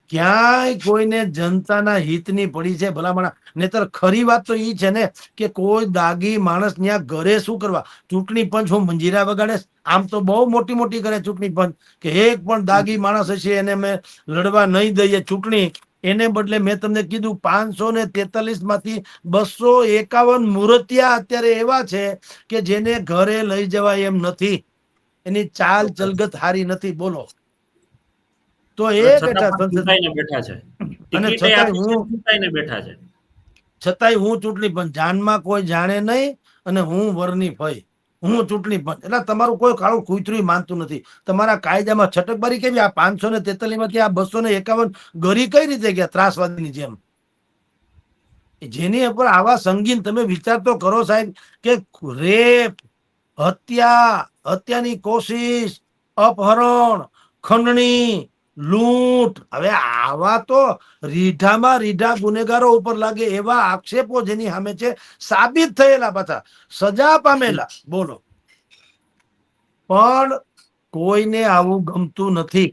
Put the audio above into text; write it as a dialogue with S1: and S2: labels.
S1: ક્યાંય કોઈને જનતાના હિતની પડી છે ભલામણ. નહીતર ખરી વાત તો ઈ છે ને કે કોઈ દાગી માણસ ત્યાં ઘરે શું કરવા? ચૂંટણી પંચ હું મંજીરા વગાડે? આમ તો બહુ મોટી મોટી કરે ચૂંટણી પંચ કે એક પણ દાગી માણસ હશે એને મેં લડવા નહીં દઈએ ચૂંટણી. એને બદલે મેં તમને કીધું 543 માંથી 251 મૂર્તિયા અત્યારે એવા છે કે જેને ઘરે લઈ જવાય એમ નથી. એની ચાલ ચલગત હારી નથી. બોલો તો એ
S2: છતાં
S1: બેઠા
S2: પણ
S1: સંસદ
S2: ચૂંટાઈને બેઠા છે.
S1: અને
S2: ટિકિટ
S1: છતાંય
S2: આપી છે,
S1: હું
S2: ચૂંટાઈને બેઠા છે.
S1: ચૂંટણી પંચ જાનમાં કોઈ જાણે નહીં અને હું વરની ફઈ હું ચૂંટણી પંચ એટલે તમારું કોઈ કાળું કૂતરું માનતું નથી. તમારા કાયદામાં છટકબારી કેવી? આ 543 માંથી આ 251 ગરી કઈ રીતે ગયા ત્રાસવાદીની જેમ? જેની ઉપર આવા સંગીન તમે વિચાર તો કરો સાહેબ કે રેપ, હત્યાની કોશિશ, અપહરણ, ખંડણી, લૂંટ, હવે આવા તો રીઢામાં રીઢા ગુનેગારો ઉપર લાગે એવા આક્ષેપો જેની સામે છે, સાબિત થયેલા, પાછા સજા પામેલા. બોલો, પણ કોઈને આવું ગમતું નથી.